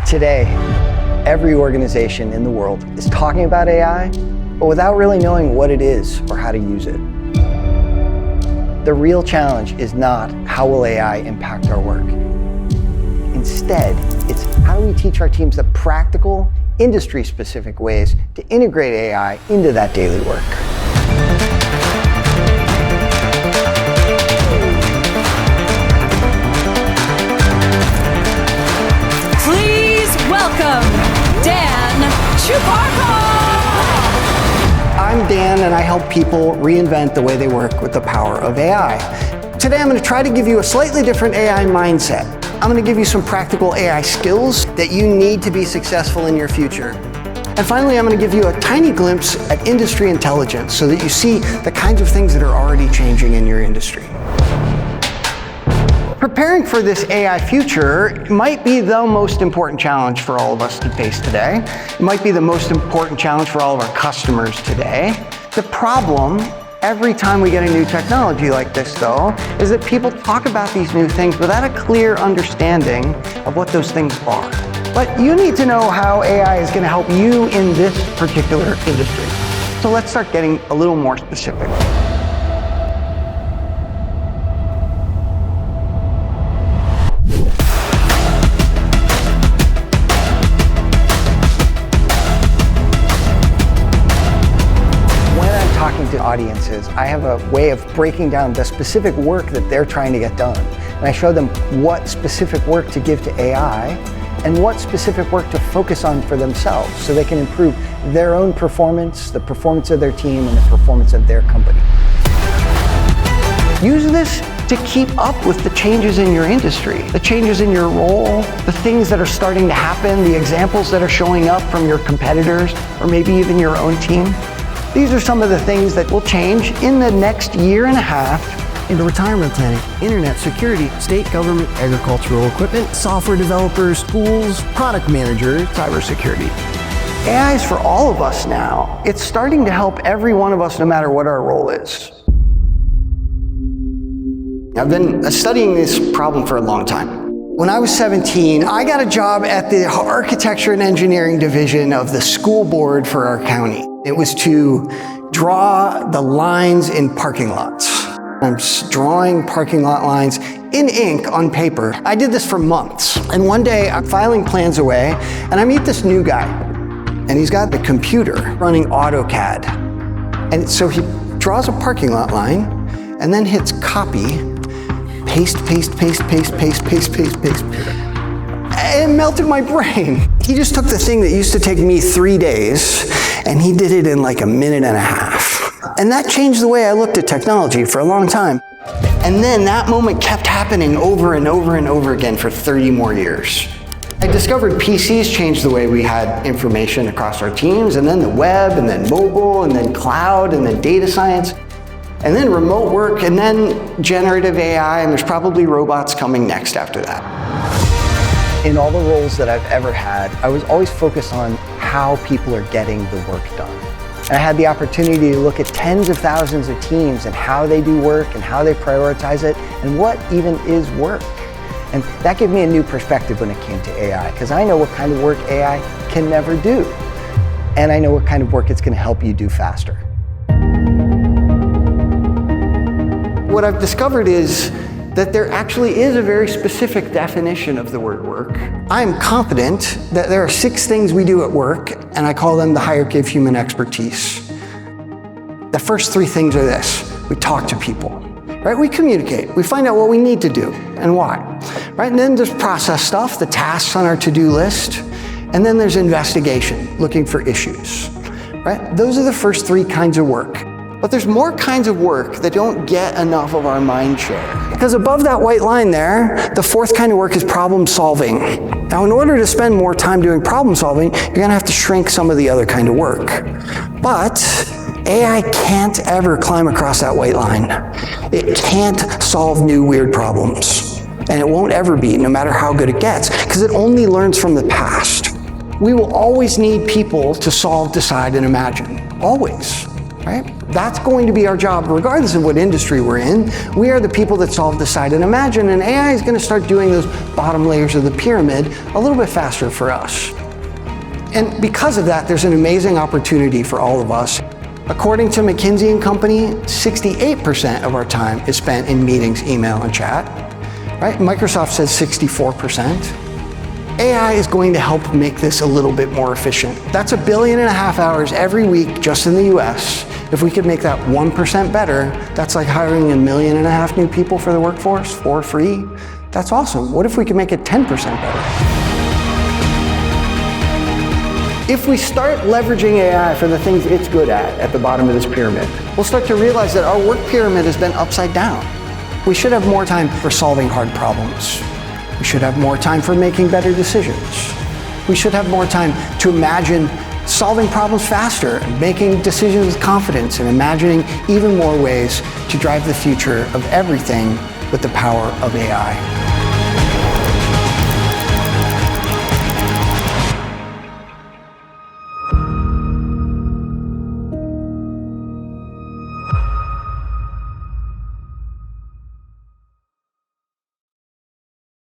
Today, every organization in the world is talking about AI, but without really knowing what it is or how to use it. The real challenge is not how will AI impact our work. Instead, it's how do we teach our teams the practical, industry-specific ways to integrate AI into that daily work. Please welcome Dan Chuparkoff. I'm Dan, and I help people reinvent the way they work with the power of AI. Today, I'm going to try to give you a slightly different AI mindset. I'm going to give you some practical AI skills that you need to be successful in your future. And finally, I'm going to give you a tiny glimpse at industry intelligence so that you see the kinds of things that are already changing in your industry. Preparing for this AI future might be the most important challenge for all of us to face today. It might be the most important challenge for all of our customers today. The problem every time we get a new technology like this, though, is that people talk about these new things without a clear understanding of what those things are. But you need to know how AI is going to help you in this particular industry. So let's start getting a little more specific. To audiences, I have a way of breaking down the specific work that they're trying to get done. And I show them what specific work to give to AI and what specific work to focus on for themselves so they can improve their own performance, the performance of their team, and the performance of their company. Use this to keep up with the changes in your industry, the changes in your role, the things that are starting to happen, the examples that are showing up from your competitors, or maybe even your own team. These are some of the things that will change in the next year and a half into retirement planning, internet security, state government, agricultural equipment, software developers, schools, product managers, cybersecurity. AI is for all of us now. It's starting to help every one of us no matter what our role is. I've been studying this problem for a long time. When I was 17, I got a job at the architecture and engineering division of the school board for our county. It was to draw the lines in parking lots. I'm drawing parking lot lines in ink on paper. I did this for months. And one day I'm filing plans away and I meet this new guy. And he's got the computer running AutoCAD. And so he draws a parking lot line and then hits copy, paste, paste, paste, paste, paste, paste, paste, paste. It melted my brain. He just took the thing that used to take me 3 days and he did it in like a minute and a half. And that changed the way I looked at technology for a long time. And then that moment kept happening over and over and over again for 30 more years. I discovered PCs changed the way we had information across our teams, and then the web, and then mobile, and then cloud, and then data science, and then remote work, and then generative AI, and there's probably robots coming next after that. In all the roles that I've ever had, I was always focused on how people are getting the work done. And I had the opportunity to look at tens of thousands of teams and how they do work and how they prioritize it and what even is work. And that gave me a new perspective when it came to AI, because I know what kind of work AI can never do. And I know what kind of work it's going to help you do faster. What I've discovered is that there actually is a very specific definition of the word work. I'm confident that there are 6 things we do at work, and I call them the hierarchy of human expertise. The first 3 things are this: we talk to people, right? We communicate, we find out what we need to do and why, right? And then there's process stuff, the tasks on our to-do list, and then there's investigation, looking for issues, right? Those are the first 3 kinds of work. But there's more kinds of work that don't get enough of our mind share. Because above that white line there, the 4th kind of work is problem solving. Now, in order to spend more time doing problem solving, you're going to have to shrink some of the other kind of work. But AI can't ever climb across that white line. It can't solve new weird problems. And it won't ever be, no matter how good it gets, because it only learns from the past. We will always need people to solve, decide, and imagine. Always. Right? That's going to be our job regardless of what industry we're in. We are the people that solve, decide, and imagine, and AI is going to start doing those bottom layers of the pyramid a little bit faster for us. And because of that, there's an amazing opportunity for all of us. According to McKinsey Company, 68% of our time is spent in meetings, email, and chat. Right? Microsoft says 64%. AI is going to help make this a little bit more efficient. That's 1.5 billion hours every week just in the US. If we could make that 1% better, that's like hiring 1.5 million new people for the workforce for free. That's awesome. What if we could make it 10% better? If we start leveraging AI for the things it's good at the bottom of this pyramid, we'll start to realize that our work pyramid has been upside down. We should have more time for solving hard problems. We should have more time for making better decisions. We should have more time to imagine solving problems faster, making decisions with confidence, and imagining even more ways to drive the future of everything with the power of AI.